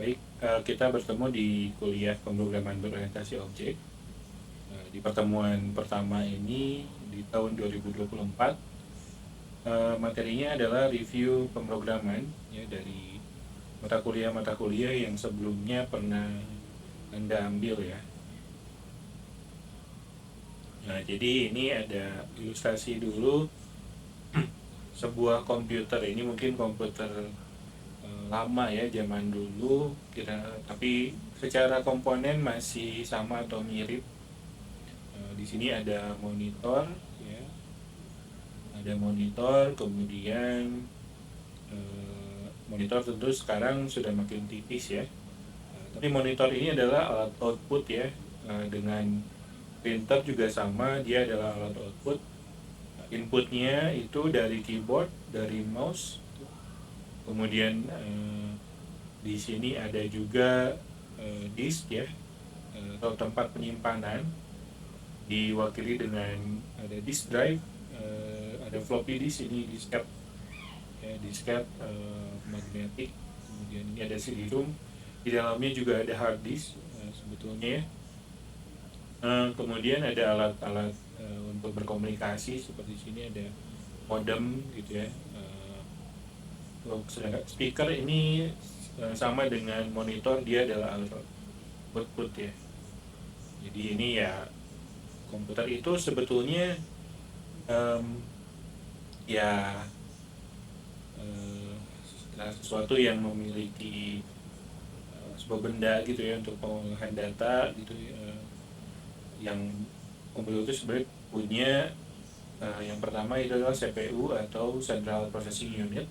Baik, kita bertemu di kuliah pemrograman berorientasi objek. Di pertemuan pertama ini di tahun 2024, materinya adalah review pemrograman ya dari mata kuliah yang sebelumnya pernah Anda ambil ya. Nah, jadi ini ada ilustrasi dulu sebuah komputer. Ini mungkin komputer lama ya, zaman dulu kira, tapi secara komponen masih sama atau mirip. Di sini ada monitor ya, ada monitor, kemudian monitor tentu sekarang sudah makin tipis ya. Tapi monitor ini adalah alat output ya. Dengan printer juga sama, dia adalah alat output. Inputnya itu dari keyboard, dari mouse, kemudian di sini ada juga disk ya, atau tempat penyimpanan, diwakili dengan ada disk drive, ada floppy disk, ini disket ya, disket magnetik, kemudian ini ada CD-ROM, di dalamnya juga ada hard disk sebetulnya ya. Kemudian ada alat-alat untuk berkomunikasi, seperti sini ada modem gitu ya. Sedangkan speaker ini sama dengan monitor, dia adalah alat output ya. Jadi ini ya, komputer itu sebetulnya ya sesuatu yang memiliki sebuah benda gitu ya untuk pengolahan data gitu ya. Yang komputer itu sebenarnya punya yang pertama itu adalah CPU atau Central Processing Unit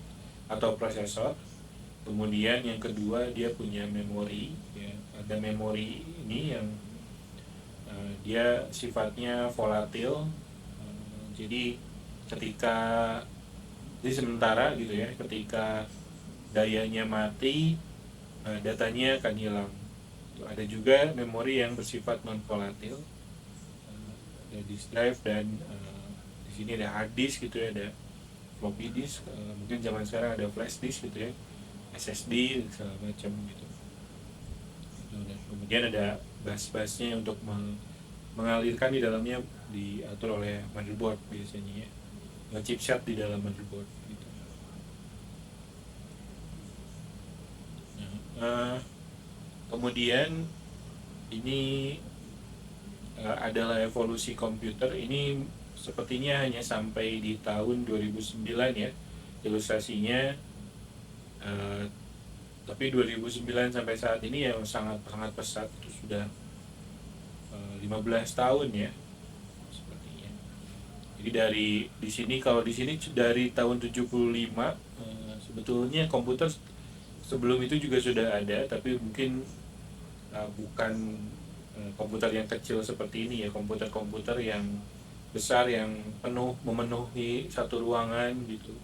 atau prosesor. Kemudian yang kedua dia punya memori ya. Ada memori ini yang dia sifatnya volatil. Jadi ketika sementara gitu ya, ketika dayanya mati, datanya akan hilang. Ada juga memori yang bersifat non volatil, ada disk drive, dan di sini ada hard disk gitu ya, ada floppy disk, mungkin zaman sekarang ada flash disk gitu ya, SSD segala macam gitu. Dan kemudian ada bus-busnya untuk mengalirkan di dalamnya, diatur oleh motherboard biasanya ya, chipset di dalam motherboard gitu. Kemudian ini adalah evolusi komputer. Ini sepertinya hanya sampai di tahun 2009 ya ilustrasinya, tapi 2009 sampai saat ini ya sangat sangat pesat, itu sudah 15 tahun ya sepertinya. Jadi dari di sini, kalau di sini dari tahun 75, sebetulnya komputer sebelum itu juga sudah ada, tapi mungkin bukan komputer yang kecil seperti ini ya, komputer-komputer yang besar yang memenuhi satu ruangan gitu.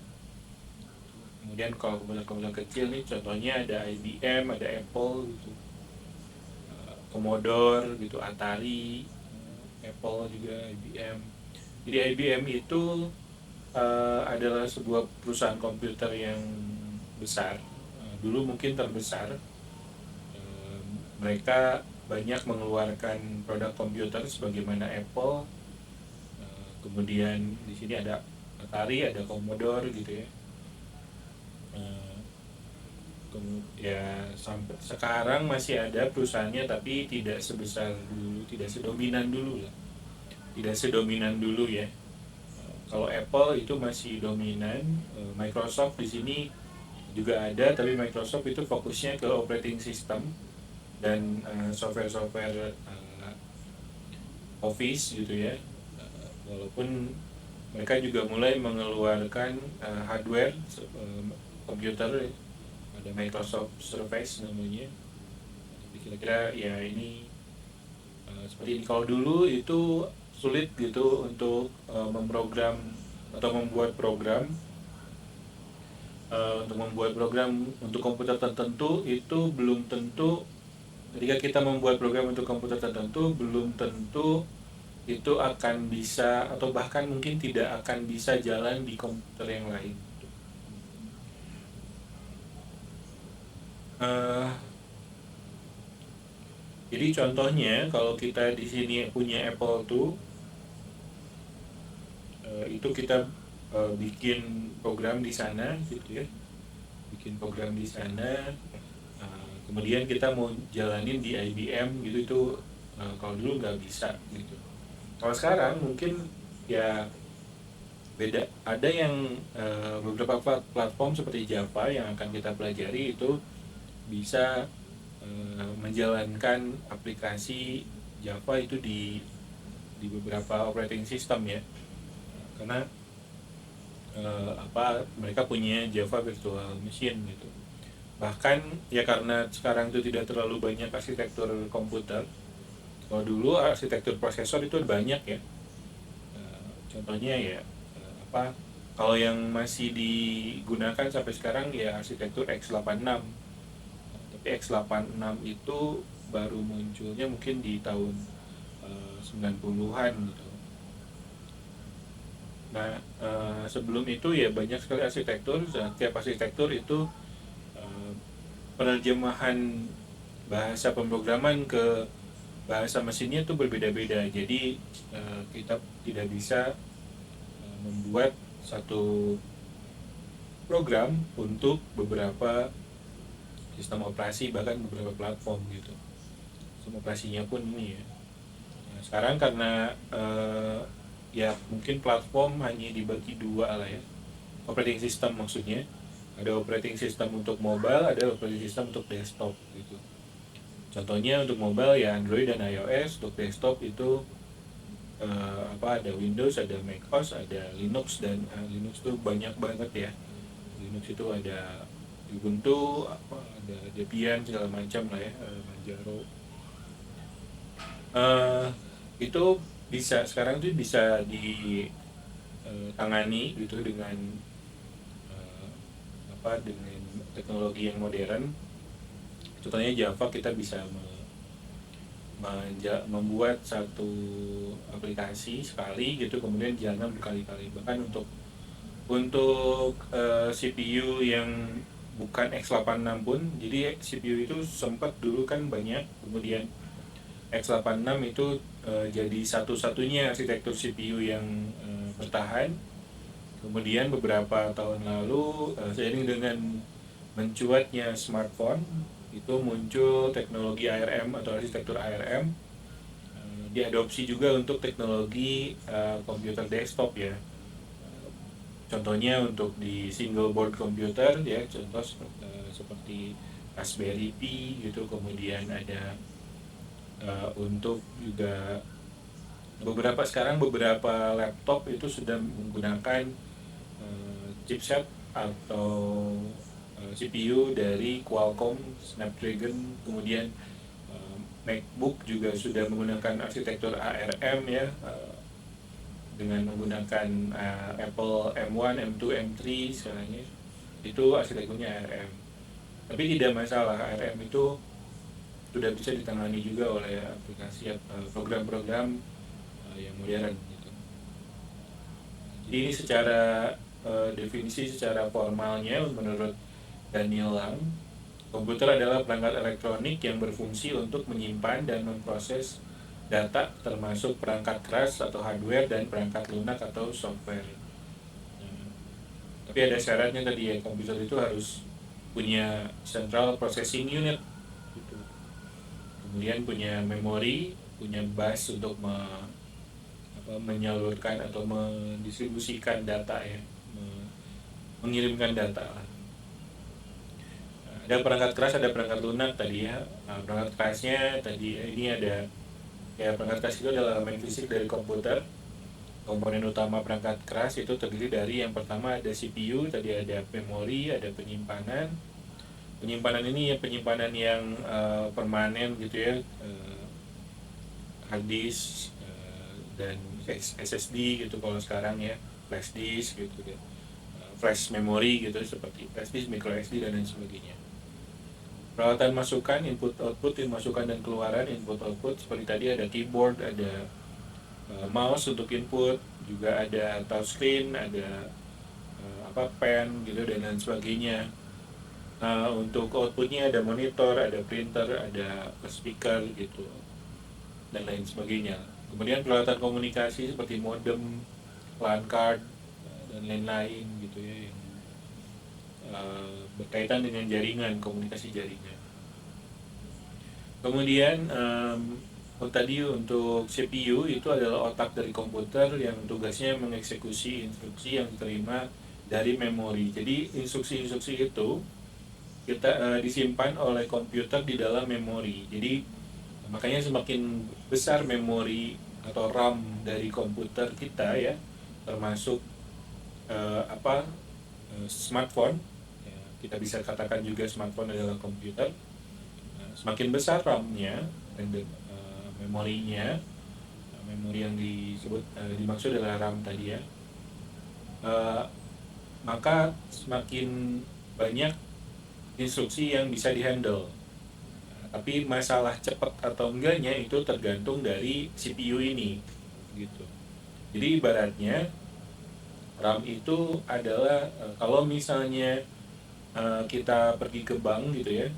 Kemudian kalau komputer-komputer kecil nih, contohnya ada IBM, ada Apple gitu, Commodore gitu, Atari, Apple juga, IBM. Jadi IBM itu adalah sebuah perusahaan komputer yang besar, dulu mungkin terbesar. Mereka banyak mengeluarkan produk komputer sebagaimana Apple. Kemudian di sini ada Atari, ada Commodore gitu ya. Ya sampai sekarang masih ada perusahaannya, tapi tidak sebesar dulu, tidak sedominan dulu lah, tidak sedominan dulu ya. Kalau Apple itu masih dominan. Microsoft di sini juga ada, tapi Microsoft itu fokusnya ke operating system dan software-software Office gitu ya. Walaupun mereka juga mulai mengeluarkan hardware komputer, ada Microsoft Surface namanya. Tapi kira-kira ya ini seperti ini. Kalau dulu itu sulit gitu untuk memprogram atau membuat program, untuk komputer tertentu. Itu belum tentu, ketika kita membuat program untuk komputer tertentu, belum tentu itu akan bisa, atau bahkan mungkin tidak akan bisa jalan di komputer yang lain. Jadi contohnya kalau kita di sini punya Apple tuh, itu kita bikin program di sana gitu ya, bikin program di sana. Kemudian kita mau jalanin di IBM gitu, itu kalau dulu nggak bisa gitu. Kalau sekarang mungkin ya beda, ada yang beberapa platform seperti Java yang akan kita pelajari itu bisa menjalankan aplikasi Java itu di beberapa operating system ya, karena mereka punya Java Virtual Machine gitu. Bahkan ya karena sekarang itu tidak terlalu banyak arsitektur komputer. Kalau dulu arsitektur prosesor itu banyak ya. Contohnya ya apa kalau yang masih digunakan sampai sekarang ya arsitektur x86. Tapi x86 itu baru munculnya mungkin di tahun 90-an gitu. Nah, sebelum itu ya banyak sekali arsitektur, setiap arsitektur itu eh, penerjemahan bahasa pemrograman ke bahasa mesinnya itu berbeda-beda. Jadi kita tidak bisa membuat satu program untuk beberapa sistem operasi, bahkan beberapa platform gitu. Sistem operasinya pun ini ya. Nah, sekarang karena ya mungkin platform hanya dibagi dua lah ya. Operating system maksudnya. Ada operating system untuk mobile, ada operating system untuk desktop gitu. Contohnya untuk mobile ya Android dan iOS. Untuk desktop itu ada Windows, ada macOS, ada Linux, dan Linux tuh banyak banget ya. Linux itu ada Ubuntu, ada Debian segala macam lah ya, Manjaro. Eh, itu bisa sekarang tuh bisa ditangani gitu dengan eh, dengan teknologi yang modern. Contohnya Java, kita bisa membuat satu aplikasi sekali gitu kemudian jalan berkali-kali. Bahkan untuk CPU yang bukan x86 pun, jadi CPU itu sempat dulu kan banyak, kemudian x86 itu jadi satu-satunya arsitektur CPU yang bertahan. Kemudian beberapa tahun lalu seiring dengan mencuatnya smartphone, itu muncul teknologi ARM atau arsitektur ARM, diadopsi juga untuk teknologi komputer desktop ya. Contohnya untuk di single board computer ya, contoh seperti Raspberry Pi gitu. Kemudian ada untuk juga beberapa laptop itu sudah menggunakan chipset atau CPU dari Qualcomm Snapdragon. Kemudian MacBook juga sudah menggunakan arsitektur ARM ya, dengan menggunakan Apple M1, M2, M3 sekarang ya. Itu arsitekturnya ARM. Tapi tidak masalah, ARM itu sudah bisa ditangani juga oleh aplikasi program-program yang modern gitu. Jadi ini secara definisi secara formalnya menurut Daniel Lang, komputer adalah perangkat elektronik yang berfungsi untuk menyimpan dan memproses data, termasuk perangkat keras atau hardware dan perangkat lunak atau software. Nah, tapi ada syaratnya tadi ya, komputer itu harus punya central processing unit gitu. Kemudian punya memori, punya bus untuk menyalurkan atau mendistribusikan data ya, mengirimkan data. Ada perangkat keras, ada perangkat lunak tadi ya. Nah, perangkat kerasnya tadi ini ada ya, perangkat keras itu adalah elemen fisik dari komputer. Komponen utama perangkat keras itu terdiri dari yang pertama ada CPU, tadi ada memori, ada penyimpanan. Penyimpanan ini ya penyimpanan yang permanen gitu ya, hard disk dan SSD gitu kalau sekarang ya, flash disk gitu ya, flash memory gitu seperti flash disk, micro SD dan lain sebagainya. Peralatan masukan, input output, masukan dan keluaran, input output seperti tadi ada keyboard, ada mouse untuk input, juga ada touchscreen, ada pen gitu dan lain sebagainya. Untuk outputnya ada monitor, ada printer, ada speaker gitu, dan lain sebagainya. Kemudian peralatan komunikasi seperti modem, LAN card, dan lain-lain gitu ya, yang berkaitan dengan jaringan, komunikasi jaringan. Kemudian tadi untuk CPU itu adalah otak dari komputer yang tugasnya mengeksekusi instruksi yang diterima dari memori. Jadi instruksi-instruksi itu disimpan oleh komputer di dalam memori. Jadi makanya semakin besar memori atau RAM dari komputer kita ya, termasuk smartphone. Ya, kita bisa katakan juga smartphone adalah komputer. Semakin besar RAM-nya dan memorinya, memori yang dimaksud adalah RAM tadi ya, uh, maka semakin banyak instruksi yang bisa dihandle. Tapi masalah cepat atau enggaknya itu tergantung dari CPU ini gitu. Jadi ibaratnya RAM itu adalah kalau misalnya kita pergi ke bank gitu ya,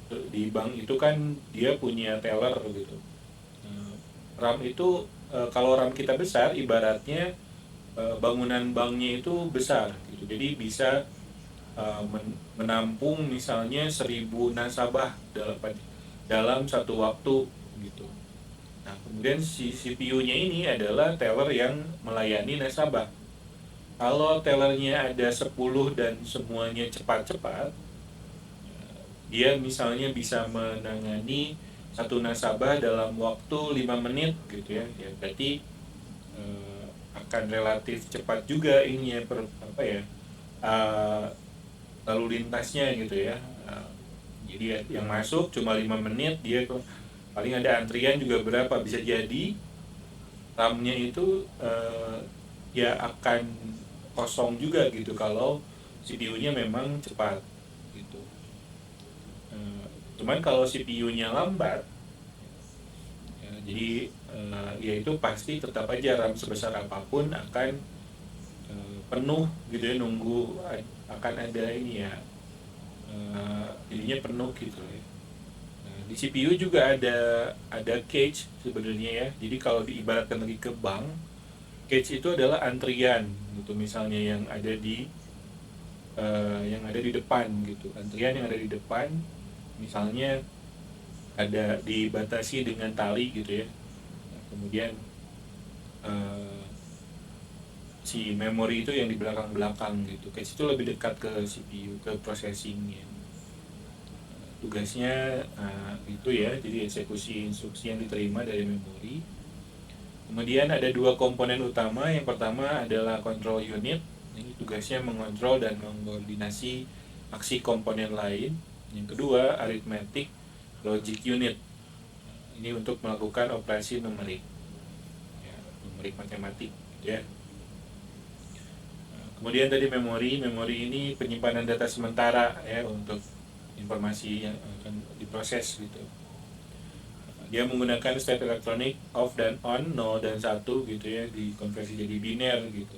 di bank itu kan dia punya teller gitu. RAM itu kalau RAM kita besar ibaratnya bangunan banknya itu besar gitu. Jadi bisa menampung misalnya 1.000 nasabah dalam satu waktu gitu. Nah, kemudian si CPU-nya ini adalah teller yang melayani nasabah. Kalau tellernya ada 10 dan semuanya cepat-cepat, dia misalnya bisa menangani satu nasabah dalam waktu 5 menit gitu ya. Ya berarti akan relatif cepat juga ini ya uh, lalu lintasnya gitu ya. Jadi yang masuk cuma 5 menit, dia paling ada antrian juga berapa, bisa jadi RAM-nya itu ya akan kosong juga gitu kalau CPU-nya memang cepat gitu. Cuman kalau CPU-nya lambat, ya, jadi ya itu pasti tetap aja RAM sebesar apapun akan penuh gitu ya, nunggu akan ada ini ya, jadinya penuh gitu ya. Nah, di CPU juga ada cage sebenarnya ya. Jadi kalau diibaratkan lagi ke bank, cage itu adalah antrian gitu, misalnya yang ada di depan gitu, antrian yang ada di depan, misalnya ada dibatasi dengan tali gitu ya. Nah, kemudian eh, si memori itu yang di belakang-belakang gitu. Case itu lebih dekat ke CPU, ke processingnya. Tugasnya itu ya, jadi eksekusi instruksi yang diterima dari memori. Kemudian ada dua komponen utama. Yang pertama adalah control unit. Ini tugasnya mengontrol dan mengkoordinasi aksi komponen lain. Yang kedua, arithmetic logic unit. Ini untuk melakukan operasi numerik, ya, numerik matematik, gitu ya. Kemudian tadi memori ini penyimpanan data sementara ya untuk informasi yang akan diproses gitu. Dia menggunakan state elektronik off dan on, 0 dan 1 gitu ya, dikonversi jadi biner gitu.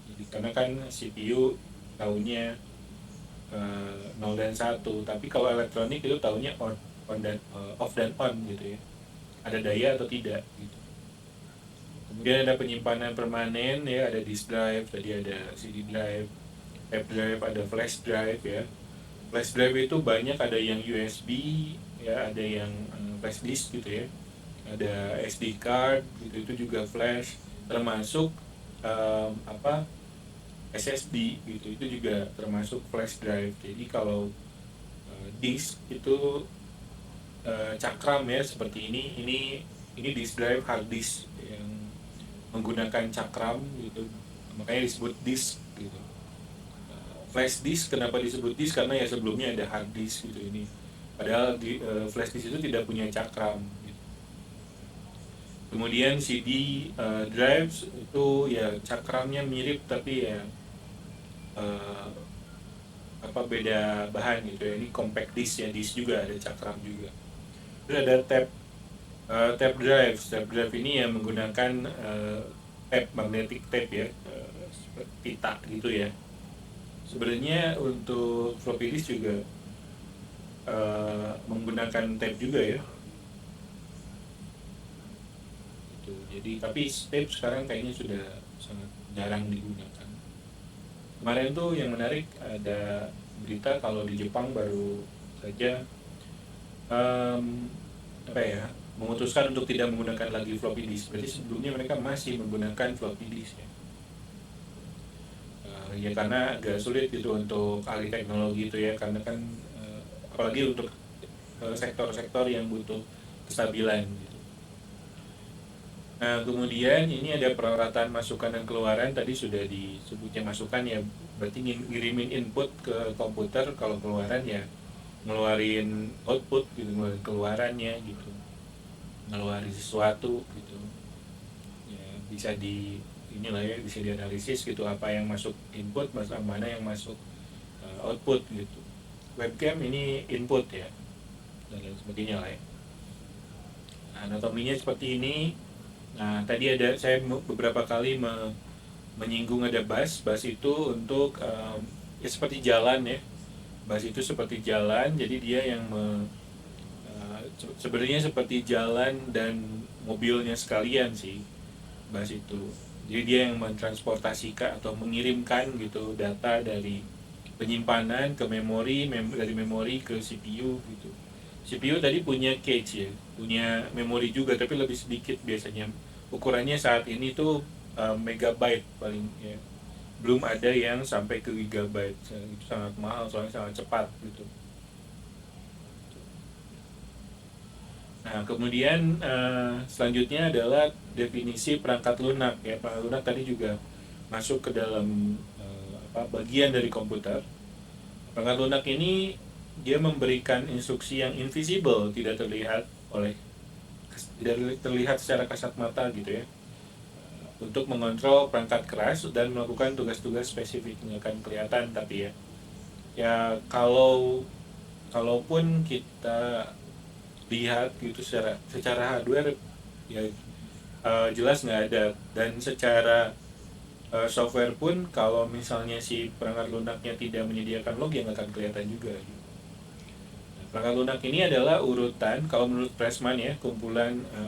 Jadi karena kan CPU tahunya 0 dan 1, tapi kalau elektronik itu tahunya on dan off dan on gitu ya. Ada daya atau tidak gitu. Kemudian ada penyimpanan permanen ya, ada disk drive, tadi ada CD drive, tape drive, ada flash drive ya. Flash drive itu banyak, ada yang USB ya, ada yang flash disk gitu ya. Ada SD card gitu, itu juga flash, termasuk SSD gitu, itu juga termasuk flash drive. Jadi kalau disk itu cakram ya seperti ini disk drive hard disk yang menggunakan cakram gitu, makanya disebut disk gitu. Flash disk kenapa disebut disk, karena ya sebelumnya ada hard disk gitu. Ini padahal flash disk itu tidak punya cakram gitu. Kemudian CD drives itu ya cakramnya mirip, tapi ya uh, beda bahan gitu ya. Ini compact disk ya, disk juga ada cakram juga. Terus ada tape drive. Tape drive ini yang menggunakan tape, magnetic tape ya, seperti pita gitu ya. sebenarnya untuk floppy disk juga menggunakan tape juga ya gitu. Jadi tapi tape sekarang kayaknya sudah sangat jarang digunakan. Kemarin tuh yang menarik ada berita kalau di Jepang baru saja em, apa ya, memutuskan untuk tidak menggunakan lagi floppy disk. Berarti sebelumnya mereka masih menggunakan floppy disk ya. Ya karena agak sulit gitu untuk ahli teknologi itu ya, karena kan apalagi untuk sektor-sektor yang butuh kestabilan gitu. Nah, kemudian ini ada peralatan masukan dan keluaran, tadi sudah disebutnya masukan ya, berarti ngirimin input ke komputer, kalau keluaran ya ngeluarin output gitu, ngeluarin keluarannya gitu, ngeluarin sesuatu gitu. Ya, bisa di inilah ya, bisa dianalisis gitu, apa yang masuk input, mana yang masuk output gitu. Webcam ini input ya, dan lain sebagainya lah ya. Nah, anatominya seperti ini. Nah, tadi ada saya beberapa kali menyinggung ada bus. Bus itu untuk ya seperti jalan ya. Bus itu seperti jalan, jadi dia yang sebenarnya seperti jalan dan mobilnya sekalian sih. Bus itu. Jadi dia yang mentransportasikan atau mengirimkan gitu data dari penyimpanan ke memori, dari memori ke CPU gitu. CPU tadi punya cache ya, punya memori juga tapi lebih sedikit biasanya. Ukurannya saat ini tuh megabyte paling ya. Belum ada yang sampai ke gigabyte. Itu sangat mahal soalnya sangat cepat gitu. Nah, kemudian selanjutnya adalah definisi perangkat lunak ya. Perangkat lunak tadi juga masuk ke dalam bagian dari komputer. Perangkat lunak ini dia memberikan instruksi yang invisible, tidak terlihat oleh tidak terlihat secara kasat mata gitu ya, untuk mengontrol perangkat keras dan melakukan tugas-tugas spesifik. Nggak akan kelihatan tapi ya kalaupun kita lihat gitu secara hardware ya jelas nggak ada, dan secara software pun kalau misalnya si perangkat lunaknya tidak menyediakan log yang akan kelihatan juga. Perangkat lunak ini adalah urutan, kalau menurut Pressman ya,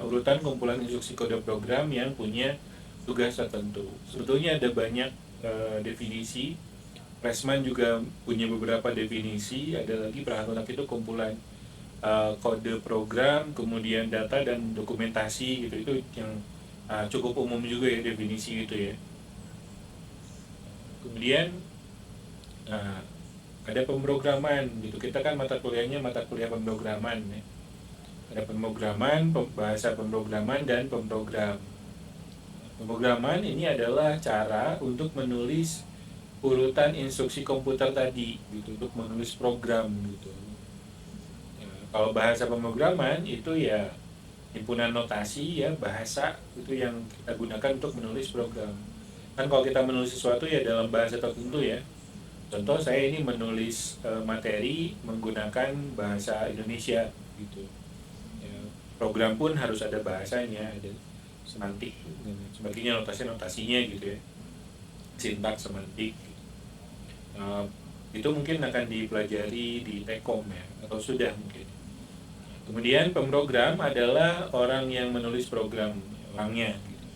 urutan kumpulan instruksi kode program yang punya tugas tertentu. Sebetulnya ada banyak definisi. Pressman juga punya beberapa definisi. Ada lagi perangkat lunak itu kumpulan kode program, kemudian data dan dokumentasi gitu. Itu yang cukup umum juga ya definisi gitu ya. Kemudian uh, ada pemrograman gitu. Kita kan mata kuliahnya mata kuliah pemrograman ya. Ada pemrograman, bahasa pemrograman dan pemrogram. Pemrograman ini adalah cara untuk menulis urutan instruksi komputer tadi gitu, untuk menulis program gitu ya. Kalau bahasa pemrograman itu ya himpunan notasi ya, bahasa itu yang kita gunakan untuk menulis program. Kan kalau kita menulis sesuatu ya dalam bahasa tertentu ya. Contoh saya ini menulis materi menggunakan bahasa Indonesia gitu. Ya, program pun harus ada bahasanya, ada semantik dan sebagainya, notasinya gitu ya, sintaks, semantik. Uh, itu mungkin akan dipelajari di Tekom ya, atau sudah mungkin. Kemudian pemrogram adalah orang yang menulis program, orangnya gitu.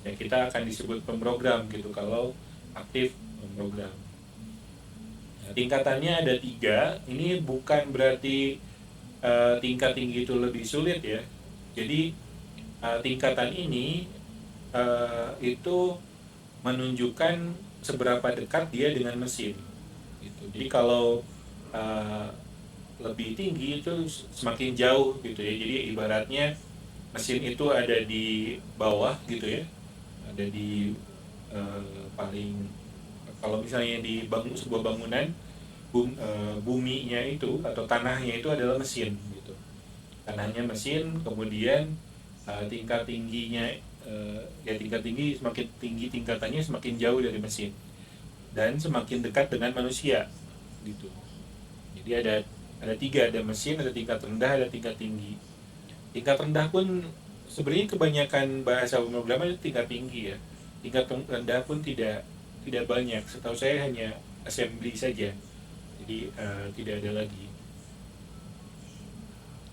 Ya kita akan disebut pemrogram gitu kalau aktif pemrogram. Nah, tingkatannya ada 3. Ini bukan berarti tingkat tinggi itu lebih sulit ya. Jadi tingkatan ini itu menunjukkan seberapa dekat dia dengan mesin. Gitu. Jadi kalau lebih tinggi itu semakin jauh gitu ya. Jadi ibaratnya mesin itu ada di bawah gitu ya, ada di paling, kalau misalnya di sebuah bangunan, buminya itu atau tanahnya itu adalah mesin gitu. Tanahnya mesin, kemudian tingkat tingginya ya tingkat tinggi, semakin tinggi tingkatannya semakin jauh dari mesin dan semakin dekat dengan manusia gitu. Jadi ada 3, ada mesin, ada tingkat rendah, ada tingkat tinggi. Tingkat rendah pun sebenarnya kebanyakan bahasa pemrograman itu tingkat tinggi ya. Tingkat rendah pun tidak banyak. Setahu saya hanya assembly saja, jadi tidak ada lagi.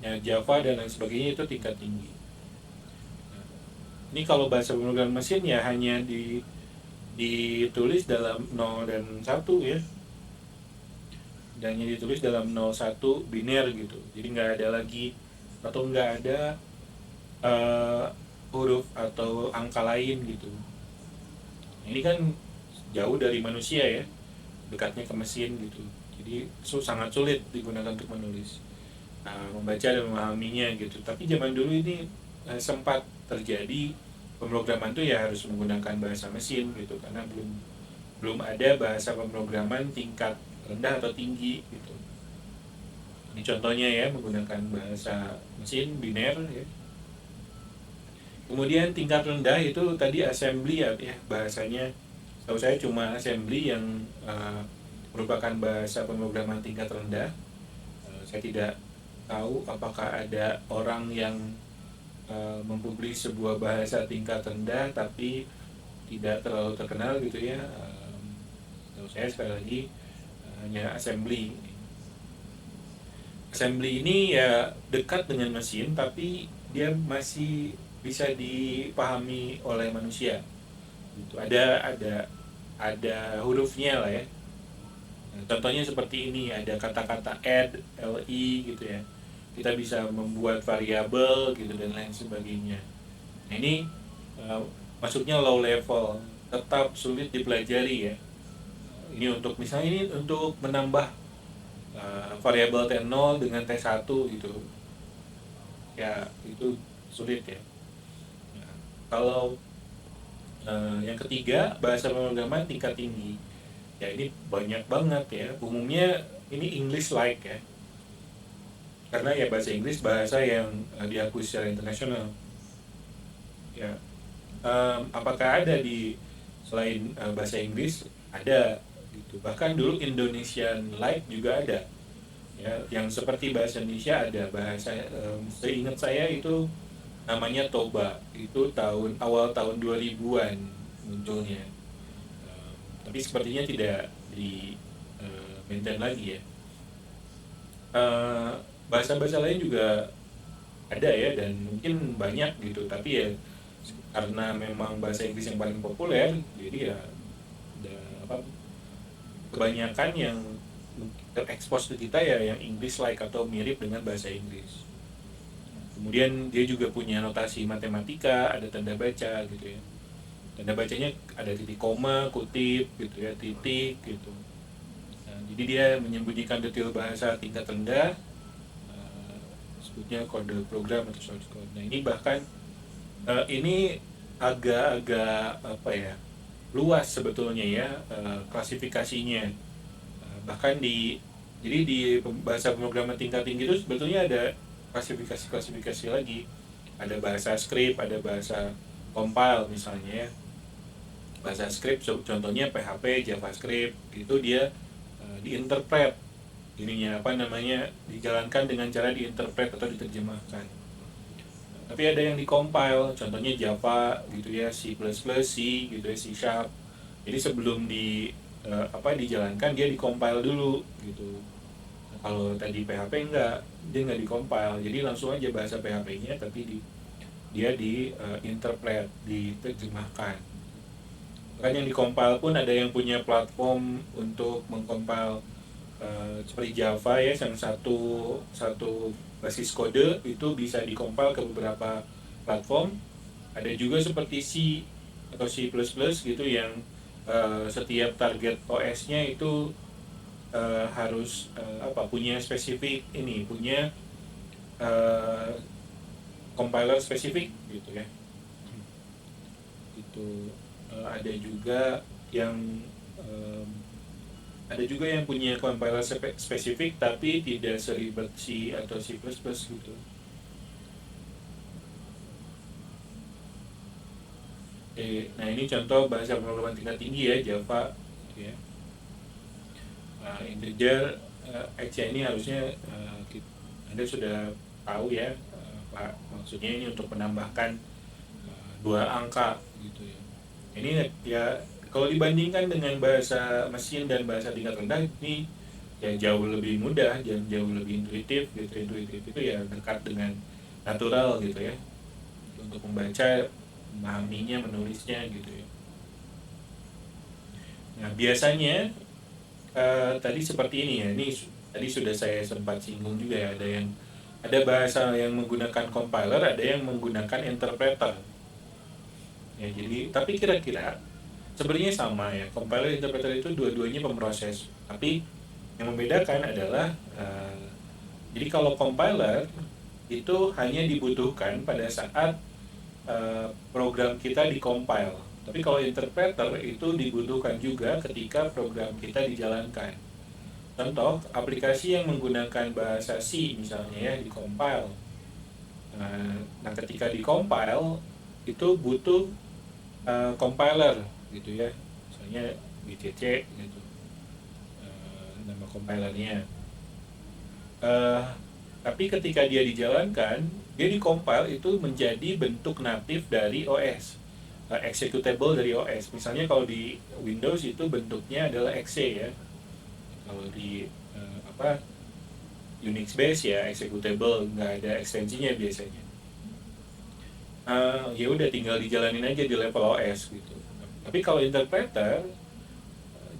Ya, Java dan lain sebagainya itu tingkat tinggi. Nah, ini kalau bahasa pemrograman mesin ya hanya ditulis dalam 0 dan 1 ya, dan hanya ditulis dalam 01 biner gitu, jadi nggak ada lagi atau nggak ada uh, huruf atau angka lain gitu. Ini kan jauh dari manusia ya, dekatnya ke mesin gitu, jadi sangat sulit digunakan untuk menulis, membaca dan memahaminya gitu. Tapi zaman dulu ini sempat terjadi pemrograman tuh ya harus menggunakan bahasa mesin gitu, karena belum ada bahasa pemrograman tingkat rendah atau tinggi gitu. Ini contohnya ya, menggunakan bahasa mesin biner ya. Kemudian tingkat rendah itu tadi assembly ya, bahasanya tahu saya cuma assembly yang merupakan bahasa pemrograman tingkat rendah. Saya tidak tahu apakah ada orang yang mempublish sebuah bahasa tingkat rendah tapi tidak terlalu terkenal gitu ya. Tahu saya sekali lagi hanya assembly. Assembly ini ya dekat dengan mesin tapi dia masih bisa dipahami oleh manusia. Gitu. Ada hurufnya lah ya. Nah, contohnya seperti ini, ada kata-kata add, li gitu ya. Kita bisa membuat variabel gitu dan lain sebagainya. Nah, ini masuknya low level, tetap sulit dipelajari ya. Ini untuk misalnya ini untuk menambah variabel T0 dengan T1 gitu. Ya, itu sulit ya. Nah, kalau yang ketiga, bahasa pemrograman tingkat tinggi. Ya ini banyak banget ya. Umumnya ini English like ya. Karena ya bahasa Inggris bahasa yang diakui secara internasional. Ya, apakah ada di selain bahasa Inggris? Ada gitu. Bahkan dulu Indonesian like juga ada. Ya, yang seperti bahasa Indonesia ada bahasa seingat saya itu namanya Toba, itu awal tahun 2000-an munculnya. Tapi sepertinya tidak di maintain lagi ya. Bahasa-bahasa lain juga ada ya, dan mungkin banyak gitu, tapi ya karena memang bahasa Inggris yang paling populer, jadi ya ada kebanyakan yang terekspos ke kita ya yang English like atau mirip dengan bahasa Inggris. Kemudian dia juga punya notasi matematika, ada tanda baca gitu ya. Tanda bacanya ada titik koma, kutip gitu ya, titik gitu. Nah, jadi dia menyembunyikan detail bahasa tingkat rendah, sebutnya kode program atau source code. Nah ini bahkan ini agak-agak luas sebetulnya ya klasifikasinya. Bahkan jadi di bahasa pemrograman tingkat tinggi itu sebetulnya ada klasifikasi lagi. Ada bahasa script, ada bahasa compile misalnya ya. Bahasa script contohnya PHP, JavaScript, itu dia diinterpret dijalankan dengan cara diinterpret atau diterjemahkan. Tapi ada yang dikompil, contohnya Java gitu ya, C++, C gitu ya, C Sharp. Jadi sebelum dijalankan dia dikompil dulu gitu. Nah, kalau tadi PHP dia nggak dikompil, jadi langsung aja bahasa PHP-nya tapi dia diinterpret, diterjemahkan. Kan yang dikompil pun ada yang punya platform untuk mengkompil seperti Java ya, yang satu basis kode itu bisa dikompil ke beberapa platform. Ada juga seperti C atau C++ gitu yang setiap target OS-nya itu harus punya spesifik punya compiler spesifik gitu ya. Itu ada juga yang punya compiler spesifik tapi tidak seribet C atau C++ gitu. Nah ini contoh bahasa pemrograman tingkat tinggi ya, Java gitu ya. Integer X ini harusnya Anda sudah tahu ya, Pak, maksudnya ini untuk menambahkan 2 angka gitu ya. Ini ya Kalau dibandingkan dengan bahasa mesin dan bahasa tingkat rendah, ini ya jauh lebih mudah dan jauh lebih intuitif gitu. Intuitif itu ya dekat dengan natural gitu ya, untuk membaca, memahaminya, menulisnya gitu ya. Nah biasanya tadi seperti ini ya, ini tadi sudah saya sempat singgung juga ya, ada bahasa yang menggunakan compiler, ada yang menggunakan interpreter ya. Jadi tapi kira-kira sebenarnya sama ya, compiler interpreter itu dua-duanya pemroses, tapi yang membedakan adalah jadi kalau compiler itu hanya dibutuhkan pada saat program kita di-compile. Tapi kalau interpreter itu dibutuhkan juga ketika program kita dijalankan. Contoh, aplikasi yang menggunakan bahasa C misalnya ya, di-compile. Nah, ketika di-compile itu butuh compiler gitu ya. Misalnya GCC gitu. Nama compilernya. Tapi ketika dia dijalankan, dia di-compile itu menjadi bentuk natif dari OS, executable dari OS. Misalnya kalau di Windows itu bentuknya adalah exe ya. Kalau di Unix base ya executable, nggak ada ekstensinya biasanya. Ya udah tinggal dijalanin aja di level OS gitu. Tapi kalau interpreter,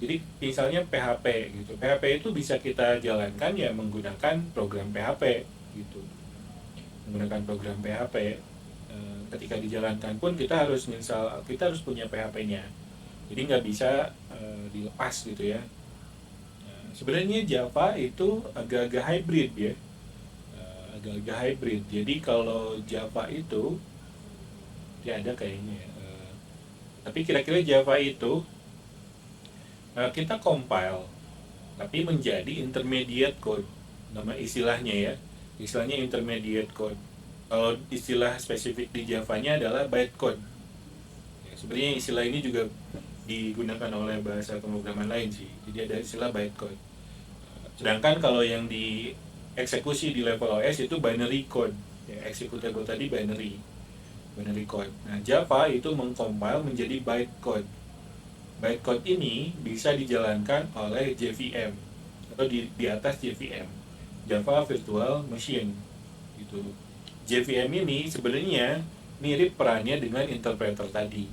jadi misalnya PHP gitu, PHP itu bisa kita jalankan ya menggunakan program PHP gitu, menggunakan program PHP. Ketika dijalankan pun kita harus punya PHP-nya, jadi nggak bisa dilepas gitu ya. Sebenarnya Java itu agak-agak hybrid ya, agak-agak hybrid. Jadi kalau Java itu ya ada kayaknya ya. Tapi kira-kira Java itu kita compile tapi menjadi intermediate code, nama istilahnya ya, istilahnya intermediate code. Kalau istilah spesifik di Java-nya adalah bytecode ya, sebenarnya istilah ini juga digunakan oleh bahasa pemrograman lain sih, jadi ada istilah bytecode. Sedangkan kalau yang dieksekusi di level OS itu binary code ya, executable tadi binary code. Nah, Java itu mengcompile menjadi bytecode. Bytecode ini bisa dijalankan oleh JVM atau di atas JVM, Java Virtual Machine gitu. JVM ini sebenarnya mirip perannya dengan interpreter tadi.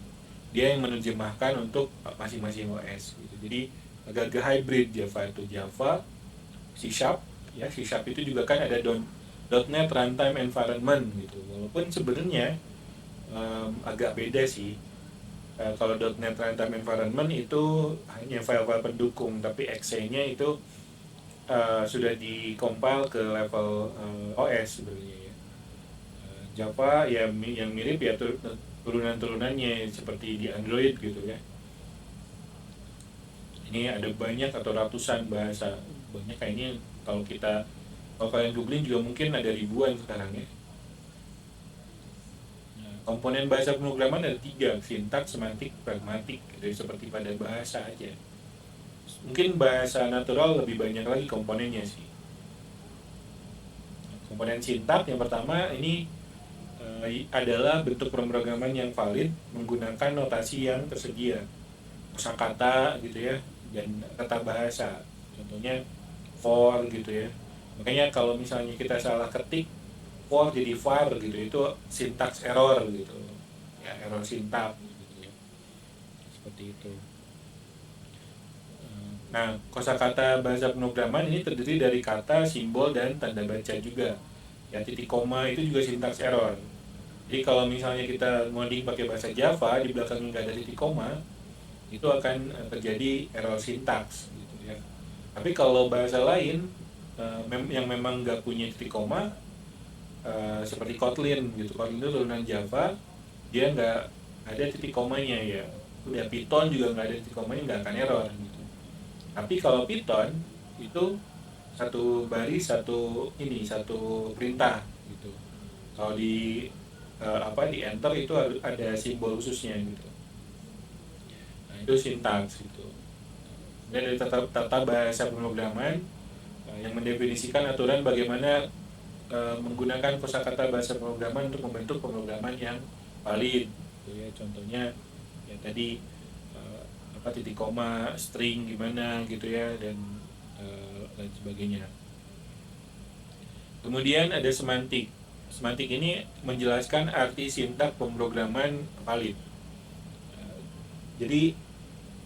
Dia yang menerjemahkan untuk masing-masing OS gitu. Jadi agak-agak hybrid Java itu. Java, C# ya, C# itu juga kan ada .NET Runtime Environment gitu. Walaupun sebenarnya agak beda sih. Kalau .NET Runtime Environment itu hanya file-file pendukung, tapi exe-nya itu sudah di-compile ke level OS sebenarnya ya. Java ya yang mirip ya turunan-turunannya seperti di Android gitu ya. Ini ada banyak atau ratusan bahasa, banyak kayaknya. Kalau kalian googling juga mungkin ada ribuan sekarang ya. Komponen bahasa pemrograman ada 3, sintaks, semantik, pragmatik, jadi seperti pada bahasa aja. Mungkin bahasa natural lebih banyak lagi komponennya sih. Komponen sintaks yang pertama ini adalah bentuk pemrograman yang valid menggunakan notasi yang tersedia, kosakata gitu ya, dan tata bahasa. Contohnya for gitu ya. Makanya kalau misalnya kita salah ketik for jadi var gitu, itu sintaks error gitu ya, error sintaks gitu ya, seperti itu. Nah, kosakata bahasa pemrograman ini terdiri dari kata, simbol, dan tanda baca juga ya. Titik koma itu juga sintaks error. Jadi kalau misalnya kita ngoding pakai bahasa Java, di belakangnya nggak ada titik koma, itu akan terjadi error sintaks gitu ya. Tapi kalau bahasa lain yang memang nggak punya titik koma, seperti Kotlin gitu, Kotlin itu turunan Java, dia nggak ada titik komanya ya. Udah Python juga nggak ada titik komanya, nggak akan error gitu. Tapi kalau Python itu satu baris satu perintah gitu. Kalau di enter itu ada simbol khususnya gitu. Nah, itu sintaks gitu. Dan dari tata bahasa pemrograman yang mendefinisikan aturan bagaimana menggunakan kosakata bahasa pemrograman untuk membentuk pemrograman yang valid gitu ya. Contohnya ya tadi apa titik koma, string gimana gitu ya, dan lain sebagainya. Kemudian ada semantik. Semantik ini menjelaskan arti sintak pemrograman valid. Jadi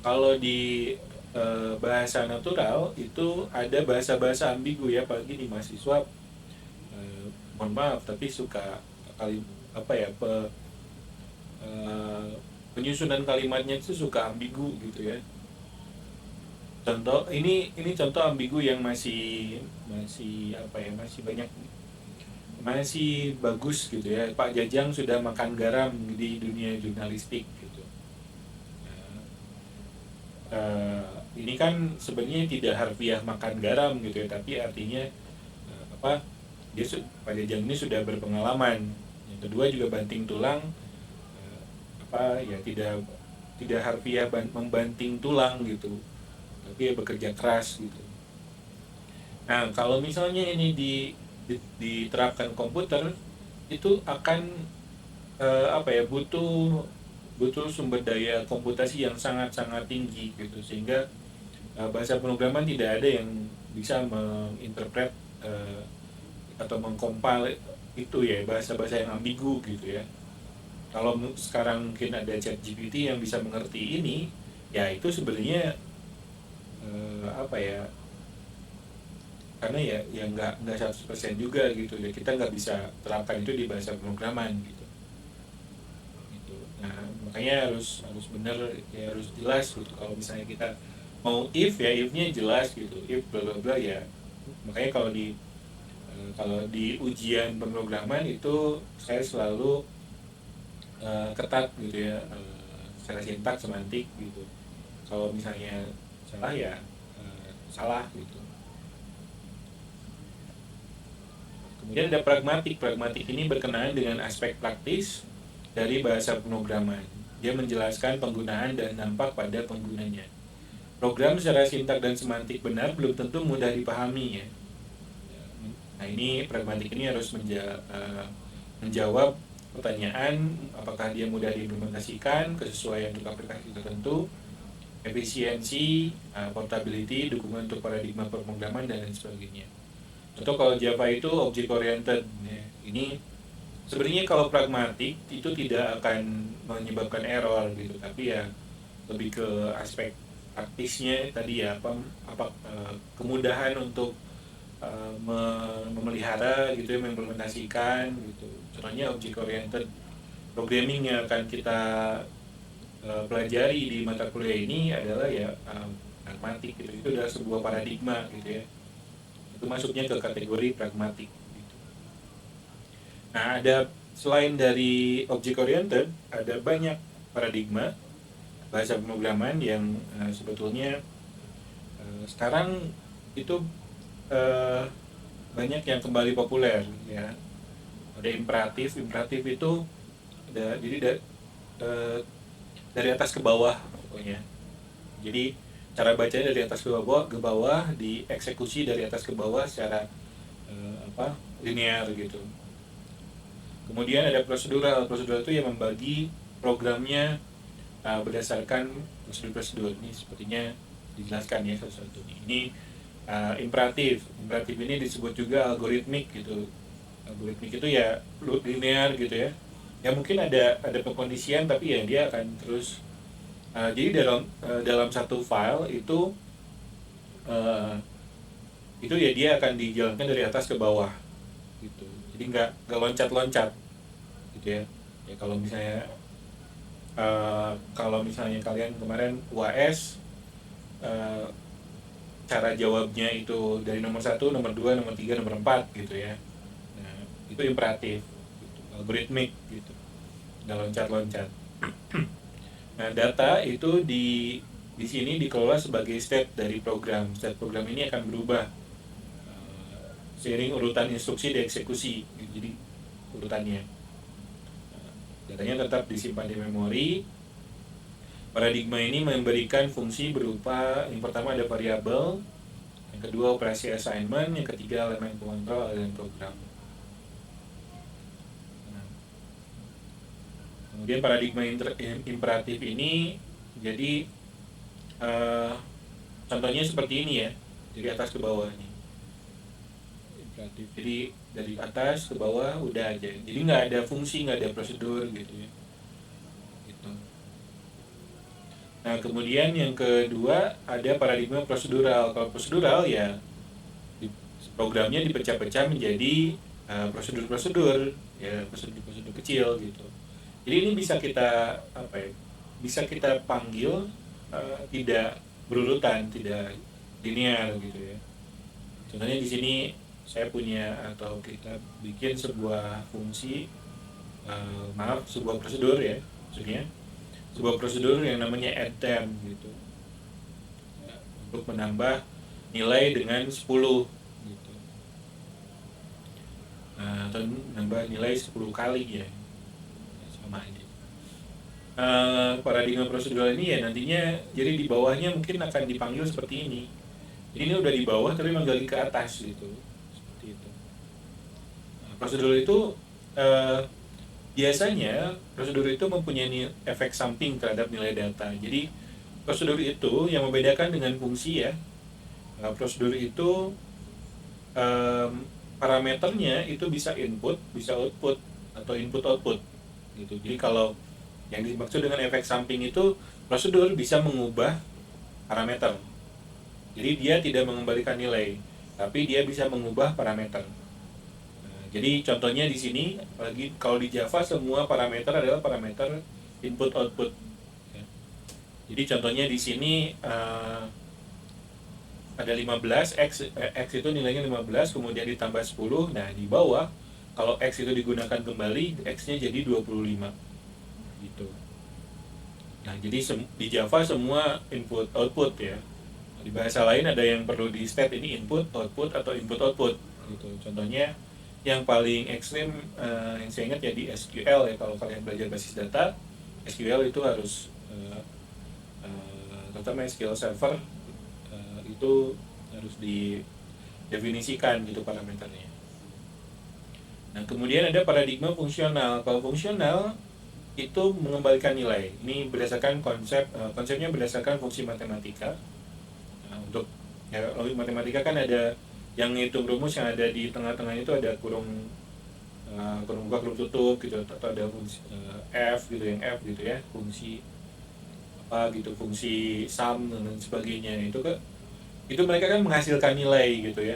kalau di bahasa natural itu ada bahasa-bahasa ambigu ya, apalagi di mahasiswa. Mohon maaf tapi suka kali apa ya eh, penyusunan kalimatnya itu suka ambigu gitu ya. Contoh ini contoh ambigu yang masih masih apa ya masih banyak, masih bagus gitu ya. Pak Jajang sudah makan garam di dunia jurnalistik gitu. Eh, ini kan sebenarnya tidak harfiah makan garam gitu ya, tapi artinya apa Pak Jajang ini sudah berpengalaman. Yang kedua juga banting tulang, apa ya tidak harfiah membanting tulang gitu, tapi ya bekerja keras gitu. Nah kalau misalnya ini diterapkan komputer, itu akan apa ya butuh butuh sumber daya komputasi yang sangat-sangat tinggi gitu, sehingga bahasa pemrograman tidak ada yang bisa menginterpret atau mengkompil itu ya bahasa-bahasa yang ambigu gitu ya. Kalau sekarang mungkin ada chat GPT yang bisa mengerti ini, ya itu sebenarnya apa ya, karena ya nggak 100% juga gitu ya, kita nggak bisa terapkan itu di bahasa pemrograman gitu. Gitu. Nah makanya harus harus benar ya, harus jelas gitu. Kalau misalnya kita mau if ya if-nya jelas gitu, if bla bla bla ya. Makanya kalau di ujian pemrograman itu saya selalu ketat gitu ya, secara sintak semantik gitu. Kalau misalnya salah ya salah gitu. Kemudian ada pragmatik. Pragmatik ini berkenaan dengan aspek praktis dari bahasa pemrograman. Dia menjelaskan penggunaan dan dampak pada penggunanya. Program secara sintak dan semantik benar belum tentu mudah dipahami ya. Nah ini pragmatik ini harus menjawab pertanyaan apakah dia mudah diimplementasikan, kesesuaian untuk aplikasi tertentu, efisiensi, portability, dukungan untuk paradigma pemrograman dan lain sebagainya. Contoh kalau Java itu object oriented, ya. Ini sebenarnya kalau pragmatik itu tidak akan menyebabkan error gitu, tapi ya lebih ke aspek praktisnya tadi ya, kemudahan untuk memelihara gitu ya, mengimplementasikan gitu. Contohnya object oriented programming yang akan kita pelajari di mata kuliah ini adalah ya pragmatik gitu. Itu adalah sebuah paradigma gitu ya. Itu masuknya ke kategori pragmatik gitu. Nah, ada selain dari object oriented, ada banyak paradigma bahasa pemrograman yang sebetulnya sekarang itu uh, banyak yang kembali populer ya. Ada imperatif. Imperatif itu jadi uh, dari atas ke bawah pokoknya. Jadi cara bacanya dari atas ke bawah, dieksekusi dari atas ke bawah secara linear gitu. Kemudian ada prosedural. Prosedural itu yang membagi programnya berdasarkan prosedur-prosedur. Ini sepertinya dijelaskan ya satu-satu. Ini imperatif. Imperatif ini disebut juga algoritmik gitu. Algoritmik itu ya linear gitu ya. Ya mungkin ada pengkondisian tapi ya dia akan terus. Jadi dalam satu file uh, itu ya dia akan dijalankan dari atas ke bawah gitu. Jadi nggak loncat-loncat gitu ya. Ya kalau misalnya kalian kemarin UAS, uh, cara jawabnya itu dari nomor 1, nomor 2, nomor 3, nomor 4 gitu ya. Nah, itu imperatif gitu, algoritmik gitu. Nggak loncat-loncat. Nah, data itu di sini dikelola sebagai state dari program. State program ini akan berubah seiring urutan instruksi dieksekusi. Jadi urutannya. Datanya tetap disimpan di memori. Paradigma ini memberikan fungsi berupa yang pertama ada variabel, yang kedua operasi assignment, yang ketiga elemen pengontrol dan program. Kemudian paradigma imperatif ini jadi eh, contohnya seperti ini ya, dari atas ke bawah nih. Imperatif. Jadi dari atas ke bawah udah aja, jadi nggak ada fungsi, nggak ada prosedur gitu ya, gitu. Nah kemudian yang kedua ada paradigma prosedural. Kalau prosedural ya programnya dipecah-pecah menjadi prosedur-prosedur, ya prosedur-prosedur kecil gitu. Jadi ini bisa kita apa ya, bisa kita panggil tidak berurutan, tidak linear gitu ya. Contohnya di sini saya punya atau kita bikin sebuah fungsi, sebuah prosedur ya, maksudnya sebuah prosedur yang namanya add term gitu, ya, untuk menambah nilai dengan 10 gitu. Atau menambah nilai 10 kali ya, sama aja. Paradigma prosedural ini ya nantinya jadi di bawahnya mungkin akan dipanggil seperti ini. Jadi ini udah di bawah tapi manggil ke atas gitu, seperti itu. Nah, prosedur itu biasanya prosedur itu mempunyai efek samping terhadap nilai data. Jadi prosedur itu yang membedakan dengan fungsi ya. Prosedur itu parameternya itu bisa input, bisa output atau input output gitu. Jadi kalau yang dimaksud dengan efek samping itu prosedur bisa mengubah parameter. Jadi dia tidak mengembalikan nilai, tapi dia bisa mengubah parameter. Nah, jadi contohnya di sini, apalagi kalau di Java semua parameter adalah parameter input output. Ya. Jadi contohnya di sini ada 15, X itu nilainya 15, kemudian ditambah 10, nah di bawah, kalau X itu digunakan kembali, X-nya jadi 25, gitu. Nah, jadi di Java semua input output ya. Di bahasa lain ada yang perlu di state ini input, output, atau input output, gitu. Contohnya, yang paling ekstrim yang saya ingat ya di SQL ya, kalau kalian belajar basis data, SQL itu harus, terutama SQL Server, itu harus didefinisikan gitu parameternya. Nah kemudian ada paradigma fungsional. Kalau fungsional itu mengembalikan nilai. Ini berdasarkan konsepnya berdasarkan fungsi matematika. Nah, untuk ya logik matematika kan ada yang ngitung rumus yang ada di tengah-tengah itu ada kurung kurung buka kurung tutup gitu, atau ada fungsi f gitu, yang f gitu ya, fungsi apa gitu, fungsi sum dan sebagainya. Itu mereka kan menghasilkan nilai gitu ya.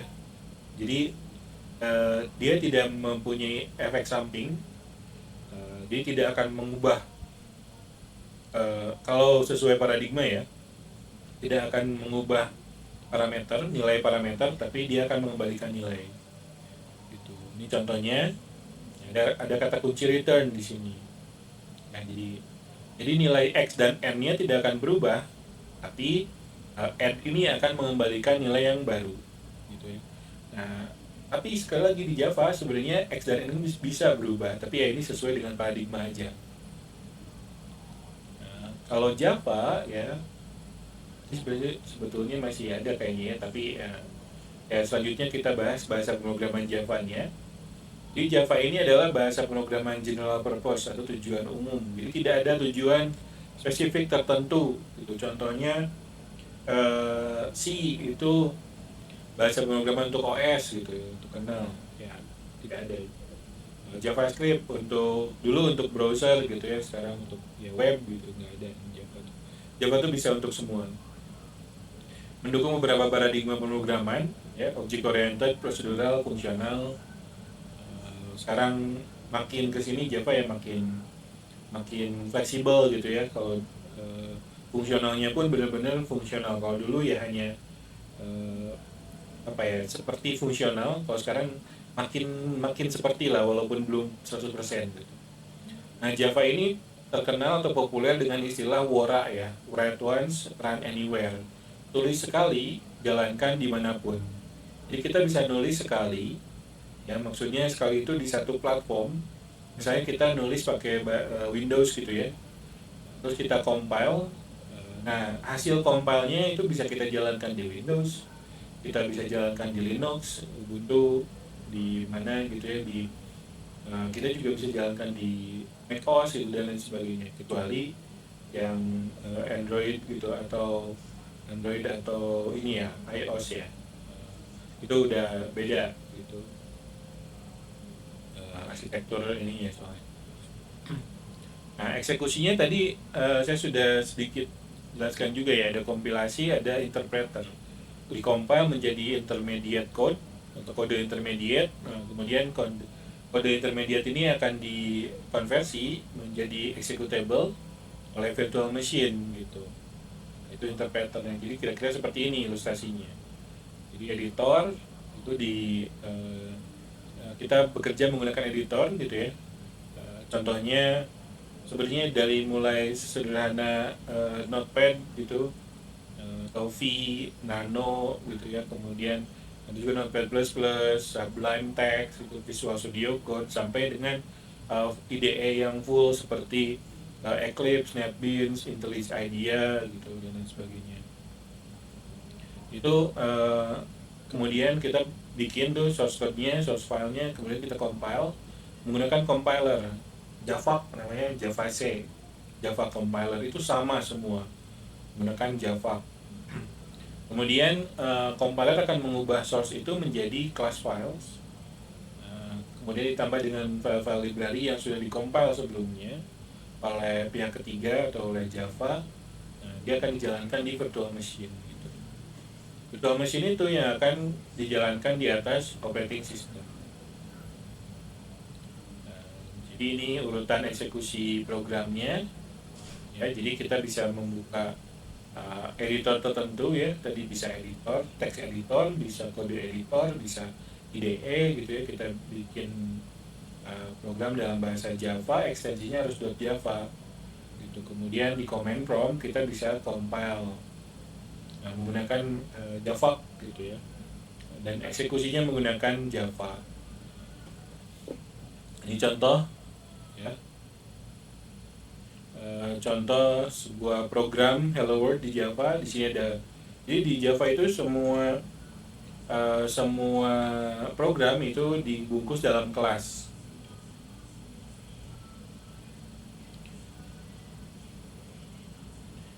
Jadi dia tidak mempunyai efek samping, dia tidak akan mengubah, kalau sesuai paradigma ya, tidak akan mengubah nilai parameter, tapi dia akan mengembalikan nilai. Gitu. Ini contohnya ada kata kunci return di sini. Nah, jadi nilai x dan n-nya tidak akan berubah, tapi add ini akan mengembalikan nilai yang baru, gitu ya. Nah, tapi sekali lagi di Java sebenarnya x dan n bisa berubah, tapi ya ini sesuai dengan paradigma aja. Nah, kalau Java ya, ini sebetulnya masih ada kayaknya ya, tapi ya selanjutnya kita bahas bahasa pemrograman Java-nya. Jadi Java ini adalah bahasa pemrograman general purpose atau tujuan umum. Jadi tidak ada tujuan spesifik tertentu. Gitu. Contohnya C itu bahasa pemrograman untuk OS gitu, untuk kenal. Ya tidak ada. JavaScript untuk browser gitu ya, sekarang untuk ya web gitu, nggak ada Java. Java itu bisa untuk semua. Mendukung beberapa paradigma pemrograman, ya, object oriented, procedural, fungsional. Sekarang makin kesini Java ya makin fleksibel gitu ya. Kalau fungsionalnya pun benar-benar fungsional. Kalau dulu ya hanya apa ya, seperti fungsional. Kalau sekarang makin seperti lah, walaupun belum 100% gitu. Nah Java ini terkenal atau populer dengan istilah WORA ya, write once, run anywhere. Tulis sekali, jalankan dimanapun. Jadi kita bisa nulis sekali, ya maksudnya sekali itu di satu platform. Misalnya kita nulis pakai Windows gitu ya, terus kita compile. Nah hasil compile-nya itu bisa kita jalankan di Windows, kita bisa jalankan di Linux, Ubuntu, di mana gitu ya, kita juga bisa jalankan di macOS gitu dan lain sebagainya, kecuali yang Android gitu atau Android atau ini ya iOS ya. Itu udah beda gitu arsitektur ininya soalnya. Nah, eksekusinya tadi saya sudah sedikit jelaskan juga ya, ada kompilasi, ada interpreter. Dikompil menjadi intermediate code atau kode intermediate. Nah, kemudian kode intermediate ini akan dikonversi menjadi executable oleh virtual machine gitu. Itu interpreternya. Jadi kira-kira seperti ini ilustrasinya. Jadi editor itu kita bekerja menggunakan editor gitu ya. Contohnya sebenarnya dari mulai sederhana Notepad gitu, atau V, Nano gitu ya, kemudian ada juga Notepad++, Sublime Text, itu Visual Studio Code, sampai dengan IDE yang full seperti Eclipse, NetBeans, IntelliJ IDEA gitu dan lain sebagainya. Itu kemudian kita bikin tuh source code-nya, source file-nya, kemudian kita compile menggunakan compiler Java, namanya Java C, Java compiler. Itu sama semua menggunakan Java. Kemudian compiler akan mengubah source itu menjadi class files, kemudian ditambah dengan file-file library yang sudah dikompil sebelumnya oleh pihak ketiga atau oleh Java. Dia akan dijalankan di virtual machine gitu. Virtual machine itu yang akan dijalankan di atas operating system. Jadi ini urutan eksekusi programnya ya. Jadi kita bisa membuka editor tertentu ya. Tadi bisa editor, text editor, bisa kode editor, bisa IDE gitu ya. Kita bikin program dalam bahasa Java, ekstensinya harus .java gitu. Kemudian di command prompt kita bisa compile menggunakan Java gitu ya. Dan eksekusinya menggunakan Java. Ini contoh ya. Contoh sebuah program Hello World di Java. Di sini ada, jadi di Java itu semua program itu dibungkus dalam kelas.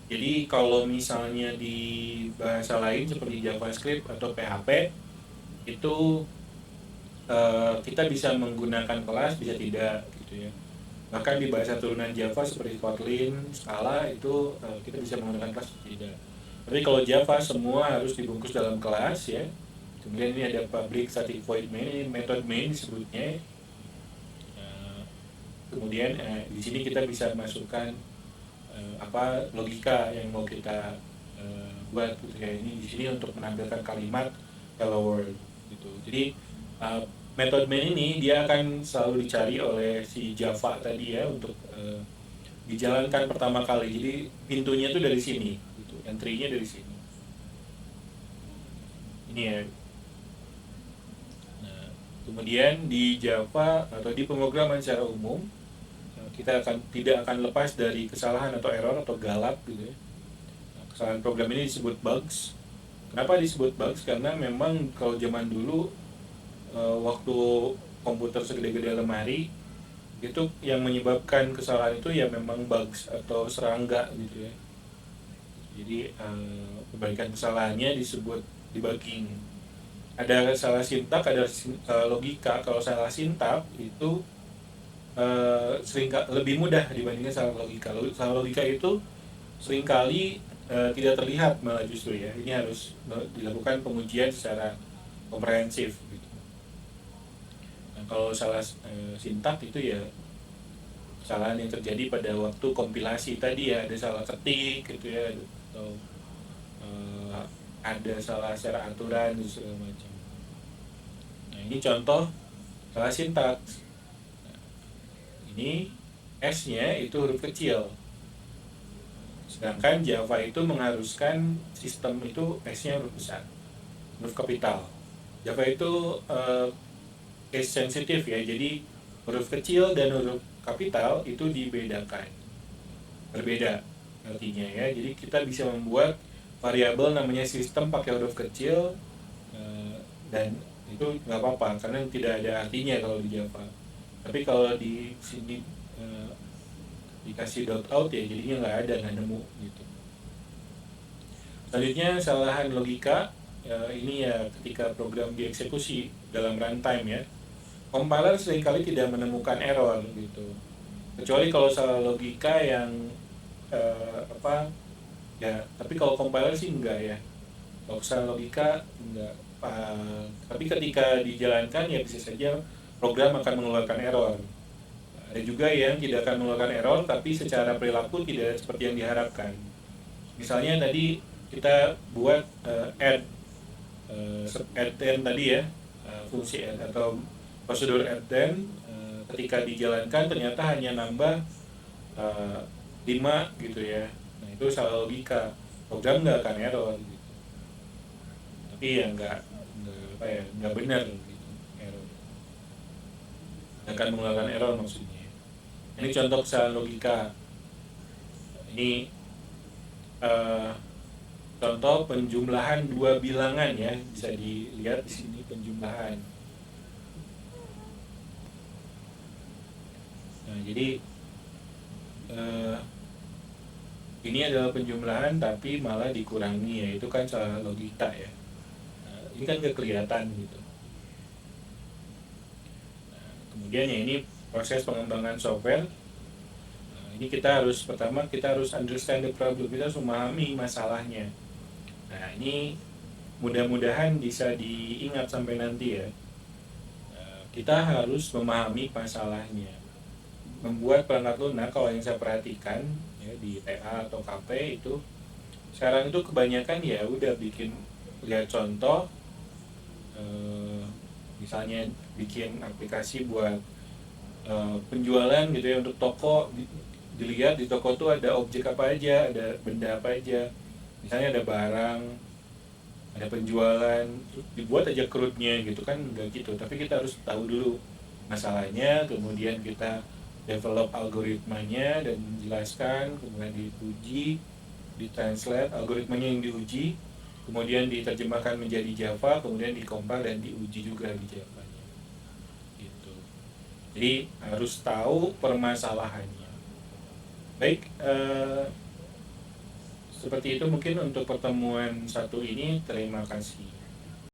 Jadi kalau misalnya di bahasa lain seperti JavaScript atau PHP itu kita bisa menggunakan kelas, bisa tidak gitu ya. Bahkan di bahasa turunan Java seperti Kotlin, Scala itu kita bisa menggunakan kelas, tidak. Tapi kalau Java semua harus dibungkus dalam kelas ya. Kemudian ini ada public static void main, method main disebutnya. Kemudian di sini kita bisa masukkan apa logika yang mau kita buat gitu ya. Ini di sini untuk menampilkan kalimat hello world gitu. Jadi method main ini dia akan selalu dicari oleh si Java tadi ya untuk dijalankan pertama kali. Jadi pintunya itu dari sini, gitu. Entry-nya dari sini. Ini ya. Nah, kemudian di Java atau di pemrograman secara umum kita tidak akan lepas dari kesalahan atau error atau galak gitu ya. Nah, kesalahan program ini disebut bugs. Kenapa disebut bugs? Karena memang kalau zaman dulu waktu komputer segede-gede lemari itu yang menyebabkan kesalahan itu ya memang bugs atau serangga gitu ya. Jadi perbaikan kesalahannya disebut debugging. Ada salah sintak, ada logika. Kalau salah sintak itu sering lebih mudah dibandingkan salah logika. Salah logika itu seringkali tidak terlihat malah justru ya. Ini harus dilakukan pengujian secara komprehensif gitu. Nah, kalau salah sintak itu ya kesalahan yang terjadi pada waktu kompilasi tadi ya, ada salah ketik gitu ya, atau ada salah secara aturan dan segala macam. Nah, ini contoh salah sintaks. Nah, ini S-nya itu huruf kecil. Sedangkan Java itu mengharuskan sistem itu S-nya huruf besar, huruf kapital. Java itu case sensitif ya, jadi huruf kecil dan huruf kapital itu dibedakan, berbeda artinya ya. Jadi kita bisa membuat variabel namanya sistem pakai huruf kecil dan itu nggak apa-apa karena tidak ada artinya kalau di Java. Tapi kalau di sini dikasih dot out ya jadinya nggak nemu gitu. Selanjutnya kesalahan logika, ini ya ketika program dieksekusi dalam runtime ya. Compiler seringkali tidak menemukan error gitu. Kecuali kalau salah logika yang apa ya, tapi kalau compiler sih enggak ya. Kalau salah logika enggak. Tapi ketika dijalankan ya bisa saja program akan mengeluarkan error. Ada juga yang tidak akan mengeluarkan error tapi secara perilaku tidak seperti yang diharapkan. Misalnya tadi kita buat add tadi ya, fungsi add atau prosedur add ketika dijalankan ternyata hanya nambah 5 gitu ya. Nah itu salah logika, program nggak akan error gitu. Tapi ya nggak benar gitu, error nggak akan mengeluarkan error maksudnya. Ini contoh kesalahan logika. Ini contoh penjumlahan dua bilangan ya, bisa dilihat di sini penjumlahan. Nah, jadi ini adalah penjumlahan tapi malah dikurangi ya, itu kan salah logika ya. Nah, ini kan nggak kelihatan gitu. Nah, kemudian ya ini proses pengembangan software. Ini pertama kita harus understand the problem, kita harus memahami masalahnya. Nah ini mudah-mudahan bisa diingat sampai nanti ya. Kita harus memahami masalahnya. Membuat perangkat lunak, kalau yang saya perhatikan ya di TA atau KP itu sekarang itu kebanyakan ya udah lihat contoh, misalnya bikin aplikasi buat penjualan gitu ya untuk toko. Dilihat di toko tuh ada objek apa aja, ada benda apa aja, misalnya ada barang, ada penjualan, dibuat aja CRUD-nya gitu kan, enggak gitu. Tapi kita harus tahu dulu masalahnya, kemudian kita develop algoritmanya dan menjelaskan, kemudian diuji, ditranslate algoritmanya yang diuji, kemudian diterjemahkan menjadi Java, kemudian dikompil dan diuji juga di Java-nya. Gitu. Jadi harus tahu permasalahannya. Baik, seperti itu mungkin untuk pertemuan satu ini. Terima kasih.